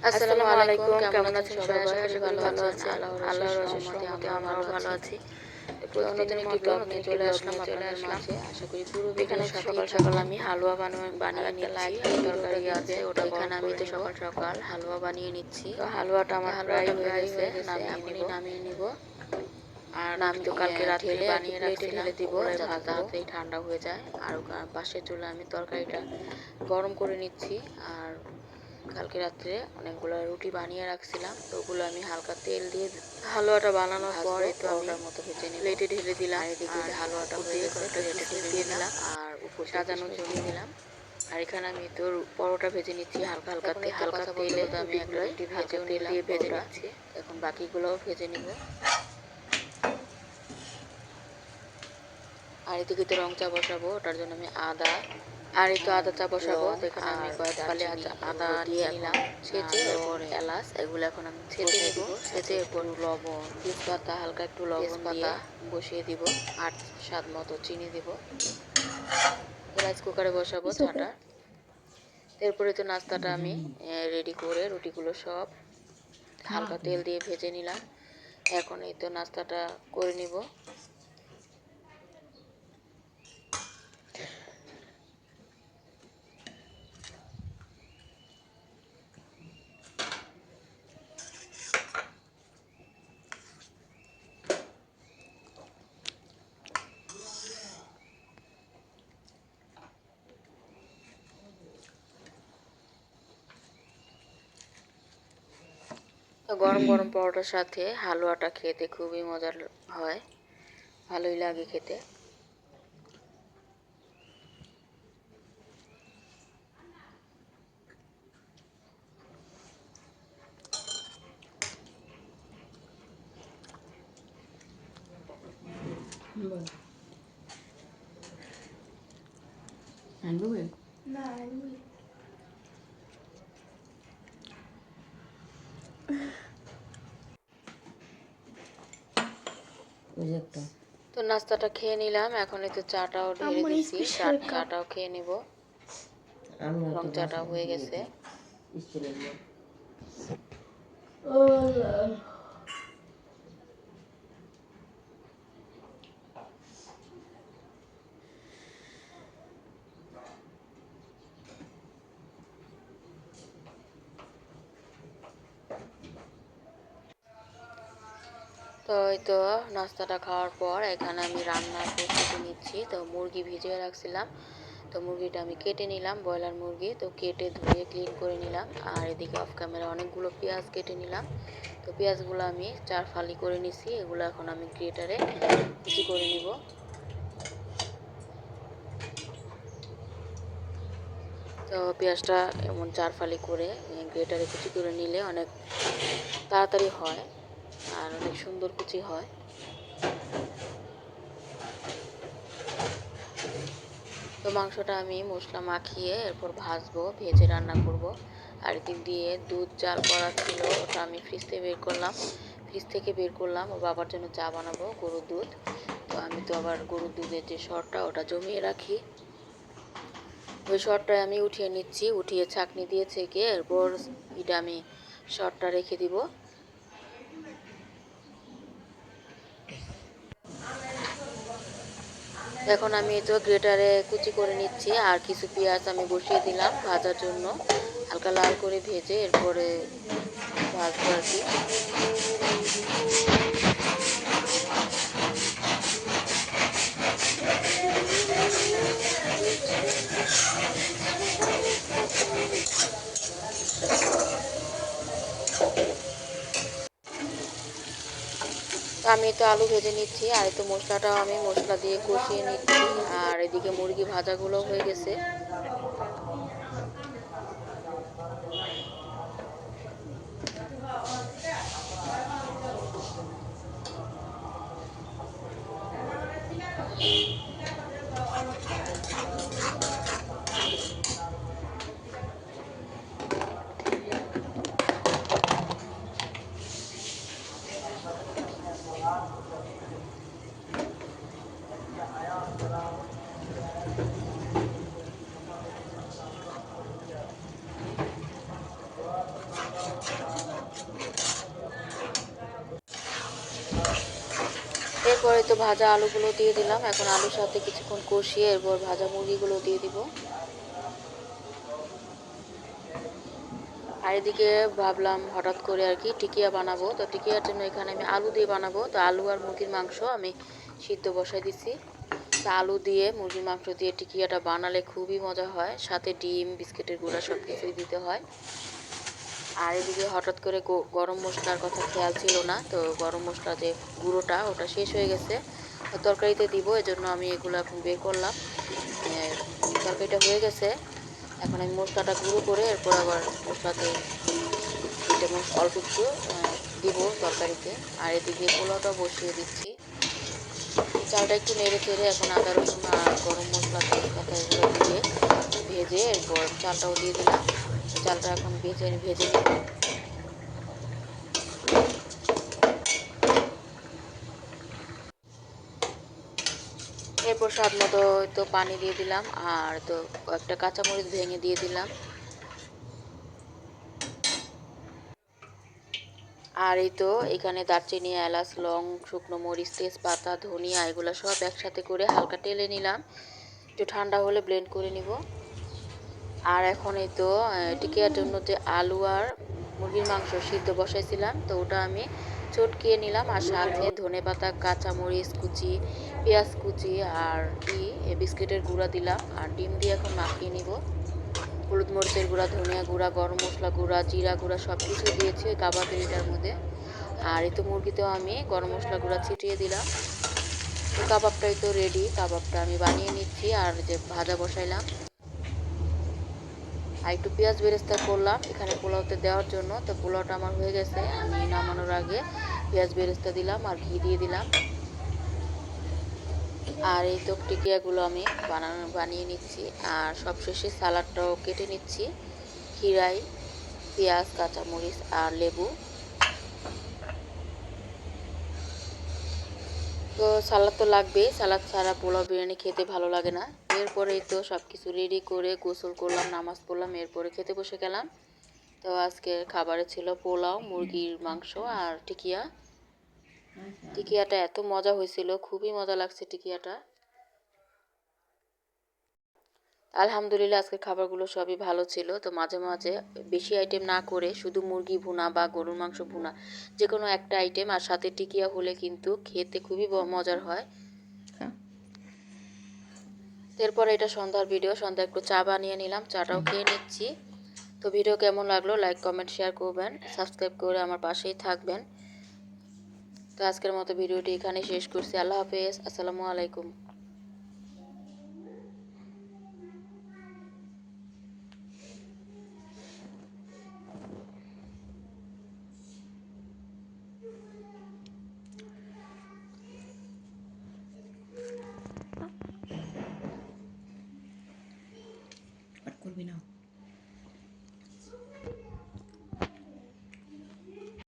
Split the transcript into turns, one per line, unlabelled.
আসসালামু আলাইকুম, কেমন আছেন সবাই? আশা করি ভালো আছেন। আল্লাহর অশেষ রহমতে আমরাও ভালো আছি। প্রতিদিনের একটি ব্লগ নিয়ে চলে আসলাম আপনাদের মাঝে। আশা করি পুরো ভিডিও সকাল সকাল আমি হালুয়া বানিয়ে নিচ্ছি। তরকারি আছে ওটা এখানে আমি তো সকাল সকাল হালুয়া বানিয়ে নিচ্ছি। তো হালুয়াটা আমার প্রায় হয়ে গেছে, এখনই নামিয়ে নিব। আর আমি তো কালকে রাত্রে বানিয়ে রাখছি, ঢেলে দিব যাতে তাড়াতাড়ি ঠান্ডা হয়ে যায়। আর পাশের চুলায় আমি তরকারিটা গরম করে নিচ্ছি। আর কালকে রাত্রে অনেকগুলো রুটি বানিয়ে রাখছিলাম, তো ওগুলো আমি হালকা তেল দিয়ে হালুয়াটা বানানোর পরে তো আমি মতো ভেজে নিই, প্লেটে ঢেলে দিলাম। আর এদিকে হালুয়াটা হয়ে গেছে, প্লেটে ঢেলে দিলাম আর উপর সাজানোর জন্য দিলাম। আর এখানে আমি তো পরোটা ভেজে নিচ্ছি হালকা তেলে। তো আমি একটা রুটি ভেজে তেল দিয়ে ভেজে নিচ্ছি। এখন বাকিগুলোও ভেজে নিব। আর এদিকে তো রং চা বসাবো, ওটার জন্য আমি আদা চা বসাবো। এখানে আমি কয়েক ফালি আদা নিয়ে নিলাম ছেঁচে, এরপর এলাচ এগুলো এখন আমি ছেঁচে নিব। ছেঁচে এরপর লবণ, তেজপাতা, হালকা একটু লবণ দিয়ে বসিয়ে দিব। আর স্বাদ মতো চিনি দিব। রাইস কুকারে বসাবো চাটা। এরপরে তো নাস্তাটা আমি রেডি করে রুটিগুলো সব হালকা তেল দিয়ে ভেজে নিলাম। এখন এই তো নাস্তাটা করে নিব। তো গরম গরম পরোটার সাথে হালুয়াটা খেতে খুবই মজার হয়, ভালোই লাগে খেতে। তো নাস্তাটা খেয়ে নিলাম, এখন এই তো চাটাও ঢেলে দিচ্ছি। চাটাও খেয়ে নিব, রং চাটাও হয়ে গেছে। তো এই তো নাস্তাটা খাওয়ার পর এখানে আমি রান্নার প্রস্তুতি নিচ্ছি। তো মুরগি ভিজিয়ে রাখছিলাম, তো মুরগিটা আমি কেটে নিলাম, ব্রয়লার মুরগি। তো কেটে ধুয়ে ক্লিন করে নিলাম। আর এদিকে অফ ক্যামেরা অনেকগুলো পেঁয়াজ কেটে নিলাম। তো পেঁয়াজগুলো আমি 4 ফালি করে নিছি। এগুলো এখন আমি গ্রেটারে কুচি করে নিব। তো পেঁয়াজটা এমন 4 ফালি করে গ্রেটারে কুচি করে নিলে অনেক তাড়াতাড়ি হয় আর অনেক সুন্দর কুচি হয়। তো মাংসটা আমি মশলা মাখিয়ে এরপর ভাজবো, ভেজে রান্না করব। আর এদিক দিয়ে দুধ জাল করা ছিল, ওটা আমি ফ্রিজ থেকে বের করলাম ও বাবার জন্য চা বানাবো, গরুর দুধ। তো আমি তো আবার গরুর দুধের যে সরটা ওটা জমিয়ে রাখি, ওই সরটায় আমি উঠিয়ে নিচ্ছি। উঠিয়ে ছাঁকনি দিয়ে ছেঁকে এরপর এটা আমি সরটা রেখে দিব। এখন আমি তো গ্রেটারে কুচি করে নিচ্ছি। আর কিছু পেঁয়াজ আমি বসিয়ে দিলাম ভাজার জন্য, হালকা লাল করে ভেজে এরপরে ভাজবো আর কি। আমি তো আলু ভেজে নিচ্ছি। আর তো মশলাটাও আমি মশলা দিয়ে কষিয়ে নিচ্ছি। আর এদিকে মুরগি ভাজাগুলো হয়ে গেছে। তো ভাজা আলুগুলো দিয়ে দিলাম। এখন আলুর সাথে কিছুক্ষণ কষিয়ে এরপর ভাজা মুরগিগুলো দিয়ে দিব। আর এদিকে ভাবলাম হঠাৎ করে আর কি টিকিয়া বানাবো। তো টিকিয়ার জন্য এখানে আমি আলু দিয়ে বানাবো। তো আলু আর মুরগির মাংস আমি সিদ্ধ বসাই দিছি। তো আলু দিয়ে মুরগির মাংস দিয়ে টিকিয়াটা বানালে খুবই মজা হয়। সাথে ডিম, বিস্কিটের গুঁড়া সব কিছুই দিতে হয়। আর এদিকে হঠাৎ করে গরম মশলার কথা খেয়াল ছিল না। তো গরম মশলা যে গুঁড়োটা ওটা শেষ হয়ে গেছে, তরকারিতে দিব, এজন্য আমি এগুলো এখন বের করলাম। তরকারিটা হয়ে গেছে, এখন আমি মশলাটা গুঁড়ো করে এরপর আবার মশলাতে এটা অল্প একটু দিব তরকারিতে। আর এদিকে পোলাওটা বসিয়ে দিচ্ছি। চালটা একটু নেড়ে চেড়ে এখন আদা রসুন আর গরম মশলা তেজপাতা এগুলো দিয়ে ভেজে এরপর চালটাও দিয়ে দিলাম। চালটা এখন ভেজে নিব। এরপর স্বাদ মতো তো পানি দিয়ে দিলাম আর তো কয়েকটা কাঁচামরিচ ভেঙে দিয়ে দিলাম। আর এই তো এখানে দারচিনি, এলাচ, লং, শুকনো মরিচ, তেজপাতা, ধনিয়া এগুলো সব একসাথে করে হালকা টেলে নিলাম। একটু ঠান্ডা হলে ব্লেন্ড করে নিব। আর এখন এই তো টিকিয়ার জন্য যে আলু আর মুরগির মাংস সিদ্ধ বসাইছিলাম, তো ওটা আমি চটকিয়ে নিলাম। আর সাথে ধনেপাতা, কাঁচামরিচ কুচি, পেঁয়াজ কুচি আর বিস্কিটের গুঁড়া দিলাম। আর ডিম দিয়ে এখন মাখিয়ে নিব। হলুদ মরিচের গুঁড়া, ধনিয়া গুঁড়া, গরম মশলা গুঁড়া, জিরা গুঁড়া সব কিছু দিয়েছি ওই কাবাবের এটার মধ্যে। আর এই তো মুরগিতেও আমি গরম মশলা গুঁড়া ছিটিয়ে দিলাম। তো কাবাবটাই তো রেডি। কাবাবটা আমি বানিয়ে নিচ্ছি আর যে ভাজা বসাইলাম। আর একটু পেঁয়াজ বেরেস্তা করলাম এখানে পোলাওতে দেওয়ার জন্য। তো পোলাওটা আমার হয়ে গেছে, আমি নামানোর আগে পেঁয়াজ বেরেস্তা দিলাম আর ঘি দিয়ে দিলাম। আর এই তো টিকিয়াগুলো আমি বানিয়ে নিচ্ছি। আর সবশেষে সালাডটাও কেটে নিচ্ছি, খিরাই, পেঁয়াজ, কাঁচামরিচ আর লেবু। তো সালাদ তো লাগবেই, সালাদ ছাড়া পোলাও বিরিয়ানি খেতে ভালো লাগে না। এরপরেই তো সব কিছু রেডি করে গোসল করলাম, নামাজ পড়লাম, এরপরে খেতে বসে গেলাম। তো আজকের খাবারে ছিল পোলাও, মুরগির মাংস আর টিকিয়া। টিকিয়াটা এত মজা হয়েছিল, খুবই মজা লাগছে টিকিয়াটা। আলহামদুলিল্লাহ আজকের খাবারগুলো সবই ভালো ছিল। তো মাঝে মাঝে বেশি আইটেম না করে শুধু মুরগি ভুনা বা গরুর মাংস ভুনা যে কোনো একটা আইটেম আর সাথে টিকিয়া হলে কিন্তু খেতে খুবই মজার হয়। এরপর এটা সন্ধ্যার ভিডিও, সন্ধ্যা একটু চা বানিয়ে নিলাম, চাটাও খেয়ে নিচ্ছি। তো ভিডিও কেমন লাগলো লাইক, কমেন্ট, শেয়ার করবেন, সাবস্ক্রাইব করে আমার পাশেই থাকবেন। তো আজকের মতো ভিডিওটি এখানে শেষ করছি। আল্লাহ হাফেজ, আসসালামু আলাইকুম।
করবি না।